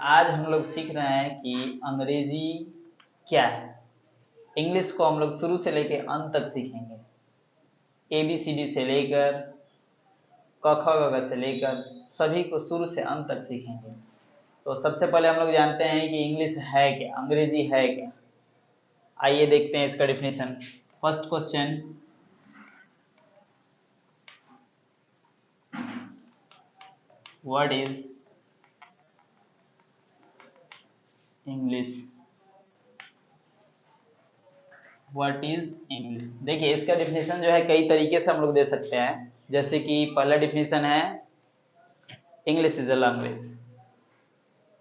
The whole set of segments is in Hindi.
आज हम लोग सीख रहे हैं कि अंग्रेजी क्या है। इंग्लिश को हम लोग शुरू से लेकर अंत तक सीखेंगे, ABCD से लेकर क ख ग घ से लेकर सभी को शुरू से अंत तक सीखेंगे। तो सबसे पहले हम लोग जानते हैं कि इंग्लिश है क्या, अंग्रेजी है क्या। आइए देखते हैं इसका definition. First question, what is English? What is English? देखिए इसका डिफिनेशन जो है कई तरीके से हम लोग दे सकते हैं। जैसे कि पहला डिफिनेशन है English is a language.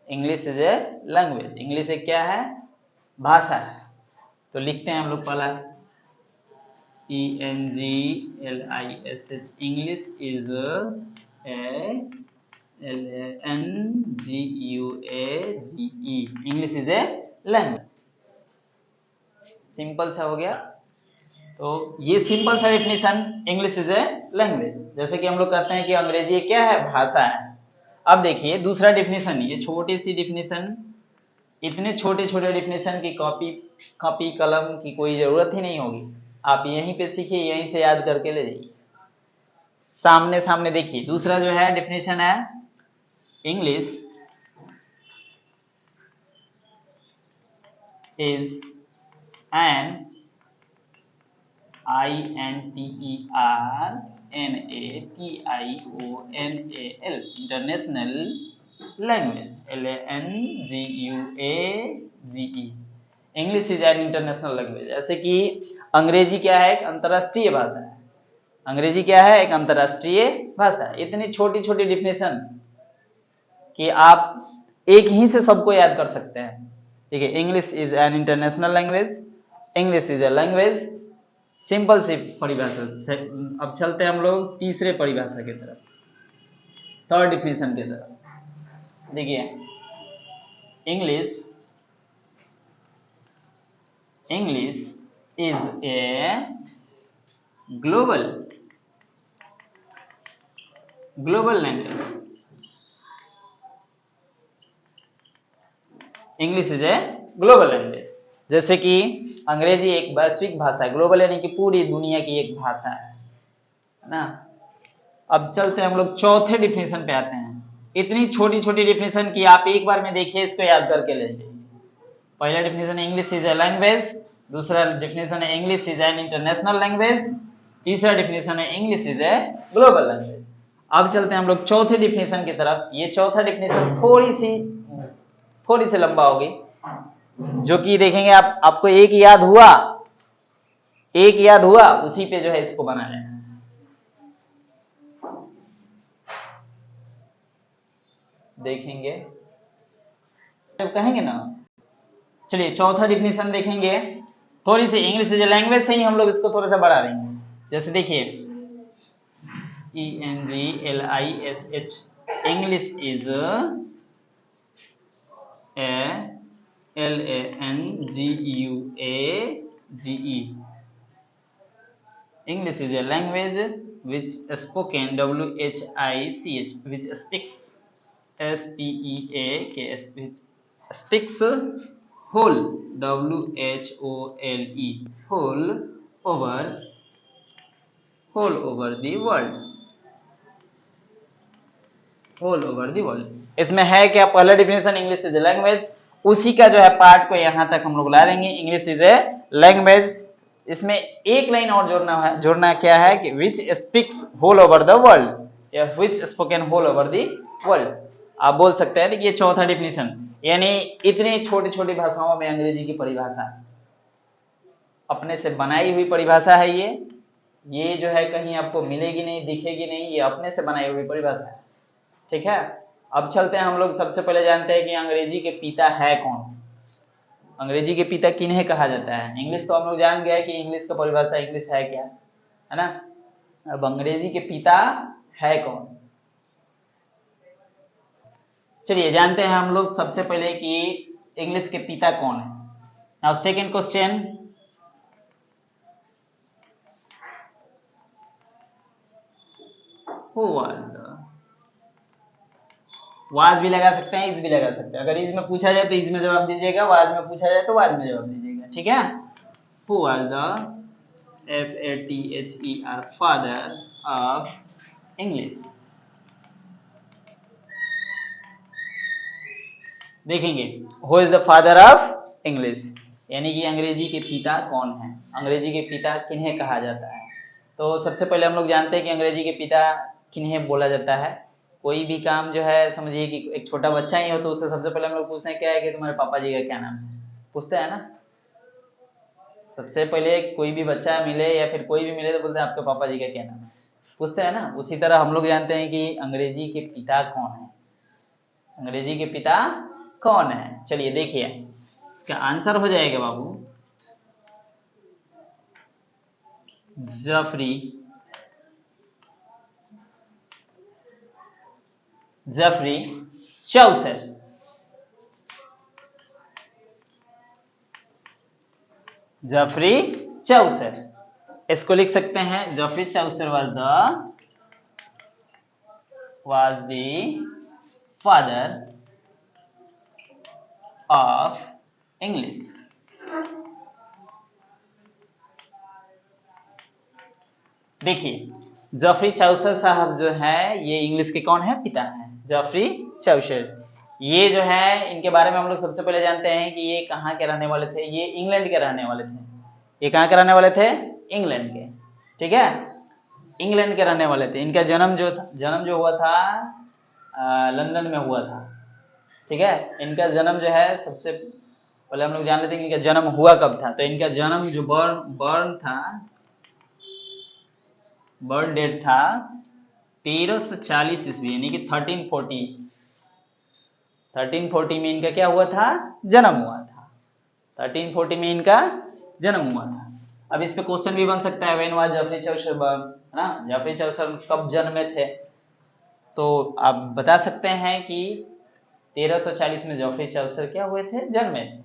English is a language, English एक क्या है? भाषा है। तो लिखते हैं हम लोग पहला ENGLISH, English is LANGUAGE, English is a language. Simple सा हो गया। तो ये सिंपल सा definition, English is a language. जैसे कि हम लोग कहते हैं कि अंग्रेजी क्या है? भाषा है। अब देखिए दूसरा डिफिनेशन, ये छोटी सी डिफिनेशन, इतने छोटे छोटे डिफिनेशन की कॉपी कलम की कोई जरूरत ही नहीं होगी। आप यहीं पे सीखिए, यहीं से याद करके ले जाइए। सामने सामने देखिए। दूसरा जो है डिफिनेशन है English is N INTERNATIONAL, international language, LANGUAGE, English is an international language. जैसे कि अंग्रेजी क्या है? एक अंतरराष्ट्रीय भाषा है। अंग्रेजी क्या है? एक अंतरराष्ट्रीय भाषा। इतनी छोटी छोटी डिफिनेशन कि आप एक ही से सबको याद कर सकते हैं। ठीक है, English is an international language, English is a language, simple सी परिभाषा। अब चलते हैं हम लोग तीसरे परिभाषा की तरफ, थर्ड डिफिनेशन की तरफ। देखिए English is a global language. English is a global language. जैसे कि अंग्रेजी एक वैश्विक भाषा है, ग्लोबल यानी कि पूरी दुनिया की एक भाषा है ना। अब चलते हैं हम लोग चौथे डिफिनेशन पे आते हैं। इतनी छोटी छोटी डिफिनेशन की आप एक बार में देखिए, इसको याद करके ले जाइए। पहला definition English is a language, दूसरा डिफिनेशन है English is an international language, तीसरा डिफिनेशन है English is a global language. अब चलते हैं हम लोग चौथे डिफिनेशन की तरफ। ये चौथा डिफिनेशन थोड़ी सी लंबा होगी, जो कि देखेंगे आपको एक याद हुआ उसी पे जो है इसको बनाना है। देखेंगे जब कहेंगे ना। चलिए चौथा डिफिनेशन देखेंगे। थोड़ी सी इंग्लिश इज ए लैंग्वेज से ही हम लोग इसको थोड़ा सा बढ़ा देंगे। जैसे देखिए ENGLISH, English is LANGUAGE, English is a language which spoken WHICH, which speaks SPEAKS, which speaks whole WHOLE, whole over the world। इसमें है क्या? पहला definition English is a language, उसी का जो है पार्ट को यहां तक हम लोग ला देंगे। इंग्लिश इज ए लैंग्वेज, इसमें एक लाइन और जोड़ना क्या है कि which speaks whole over the world, या which spoken whole over the world. आप बोल सकते हैं कि ये चौथा डिफिनेशन, यानी इतनी छोटी छोटी भाषाओं में अंग्रेजी की परिभाषा अपने से बनाई हुई परिभाषा है। ये जो है कहीं आपको मिलेगी नहीं, दिखेगी नहीं, ये अपने से बनाई हुई परिभाषा है। ठीक है, अब चलते हैं हम लोग। सबसे पहले जानते हैं कि अंग्रेजी के पिता है कौन। अंग्रेजी के पिता किन्हें कहा जाता है? इंग्लिश तो हम लोग जान गए कि इंग्लिश का परिभाषा इंग्लिश है क्या, है ना। अब अंग्रेजी के पिता है कौन, चलिए जानते हैं हम लोग सबसे पहले कि इंग्लिश के पिता कौन है। Now second question, who was the was भी लगा सकते हैं, इज भी लगा सकते हैं। अगर इज में पूछा जाए तो इज में जवाब दीजिएगा, वाज में पूछा जाए तो वाज में जवाब दीजिएगा, ठीक है। Who was the FATHER father of English. देखेंगे who is the father of English, यानी कि अंग्रेजी के पिता कौन है, अंग्रेजी के पिता किन्हें कहा जाता है। तो सबसे पहले हम लोग जानते हैं कि अंग्रेजी के पिता किन्हें बोला जाता है। कोई भी काम जो है, समझिए कि एक छोटा बच्चा ही हो तो उससे सबसे पहले हम लोग पूछते हैं क्या है कि तुम्हारे पापा जी का क्या नाम है, पूछते हैं ना। सबसे पहले कोई भी बच्चा मिले या फिर कोई भी मिले तो बोलते हैं आपके पापा जी का क्या नाम है, पूछते हैं ना। उसी तरह हम लोग जानते हैं कि अंग्रेजी के पिता कौन है, अंग्रेजी के पिता कौन है। चलिए देखिए इसका आंसर हो जाएगा बाबू जफरी चौसर। जफरी चौसर, इसको लिख सकते हैं जफरी चौसर was the father of English। देखिए जफरी चौसर साहब जो है ये इंग्लिश के कौन है, पिता है, जफरी चौसर। ये जो है इनके बारे में हम लोग सबसे पहले जानते हैं कि ये कहाँ के रहने वाले थे, ये इंग्लैंड के रहने वाले थे। ये कहाँ के रहने वाले थे, इंग्लैंड के, ठीक है, इंग्लैंड के रहने वाले थे। इनका जन्म जो हुआ था लंदन में हुआ था, ठीक है। इनका जन्म जो है सबसे पहले हम लोग जान लेते हैं कि इनका जन्म हुआ कब था। तो इनका जन्म जो बर्थ डेट था 1340 ईस्वी, यानी कि 1340 में इनका क्या हुआ था, जन्म हुआ था। 1340 में इनका जन्म हुआ था। अब इस पे क्वेश्चन भी बन सकता है when was Jafari Chaucer born, है ना, जफरी चौसर कब जन्मे थे। तो आप बता सकते हैं कि 1340 में जफरी चौसर क्या हुए थे, जन्मे थे।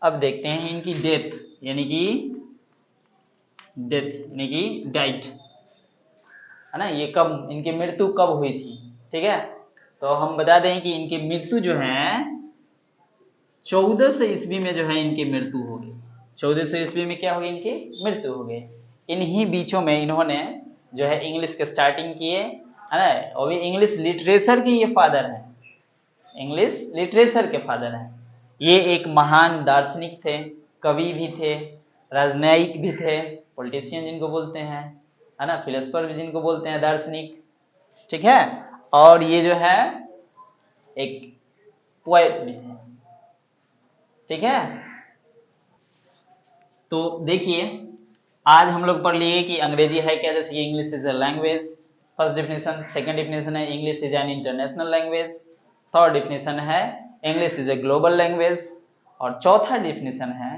अब देखते हैं इनकी डेथ यानी कि डाइट, है ना, ये कब इनकी मृत्यु कब हुई थी, ठीक है। तो हम बता दें कि इनकी मृत्यु जो है 1400 ईस्वी में जो है इनकी मृत्यु हो गई। 1400 ईस्वी में क्या हो गई, इनकी मृत्यु हो गई। इन्हीं बीचों में इन्होंने जो है इंग्लिश के स्टार्टिंग किए, है ना, और भी इंग्लिश लिटरेचर के ये फादर हैं, इंग्लिश लिटरेचर के फादर हैं। ये एक महान दार्शनिक थे, कवि भी थे, राजनयिक भी थे, पॉलिटिशियन जिनको बोलते हैं, है ना, फिलोसफर भी जिनको बोलते हैं, दार्शनिक, ठीक है। और ये जो है एक पोएट भी थे, ठीक है। तो देखिए आज हम लोग पढ़ लिए कि अंग्रेजी है क्या, जैसे कि English is a language, first definition. Second definition है English is an international language. Third definition है English is a global language. और चौथा डिफिनेशन है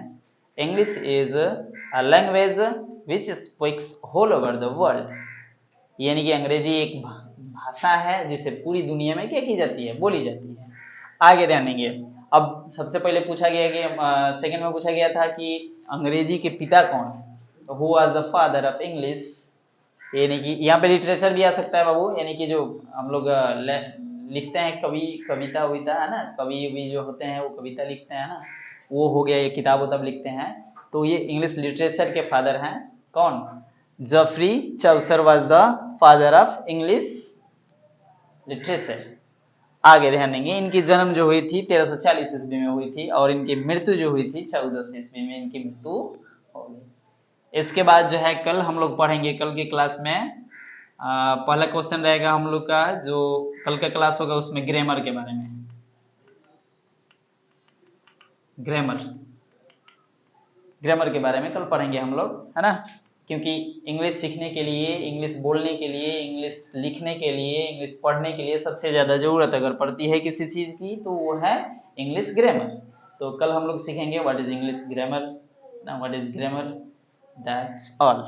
English is a language which speaks whole over the world, यानी कि अंग्रेजी एक भाषा है जिसे पूरी दुनिया में क्या की जाती है, बोली जाती है। आगे ध्यान देंगे। अब सबसे पहले पूछा गया कि सेकंड में पूछा गया था कि अंग्रेजी के पिता कौन है, तो who was the father of English, यानी कि यहाँ पे लिटरेचर भी आ सकता है बाबू, यानी कि जो हम लोग लिखते हैं कविता उविता, है ना, कवि भी जो होते हैं वो कविता लिखते हैं ना, वो हो गया, ये किताब तब लिखते हैं। तो ये इंग्लिश लिटरेचर के फादर हैं कौन, Geoffrey Chaucer was the father of English literature. आगे ध्यान देंगे इनकी जन्म जो हुई थी 1340 ईस्वी में हुई थी और इनकी मृत्यु जो हुई थी 1400 ईस्वी में इनकी मृत्यु हो गई। इसके बाद जो है कल हम लोग पढ़ेंगे, कल की क्लास में पहला क्वेश्चन रहेगा हम लोग का, जो कल का क्लास होगा उसमें ग्रामर के बारे में, ग्रामर के बारे में कल पढ़ेंगे हम लोग, है ना। क्योंकि इंग्लिश सीखने के लिए, इंग्लिश बोलने के लिए, इंग्लिश लिखने के लिए, इंग्लिश पढ़ने के लिए सबसे ज़्यादा ज़रूरत अगर पड़ती है किसी चीज़ की तो वो है इंग्लिश ग्रामर। तो कल हम लोग सीखेंगे what is English grammar, what is grammar, that's all.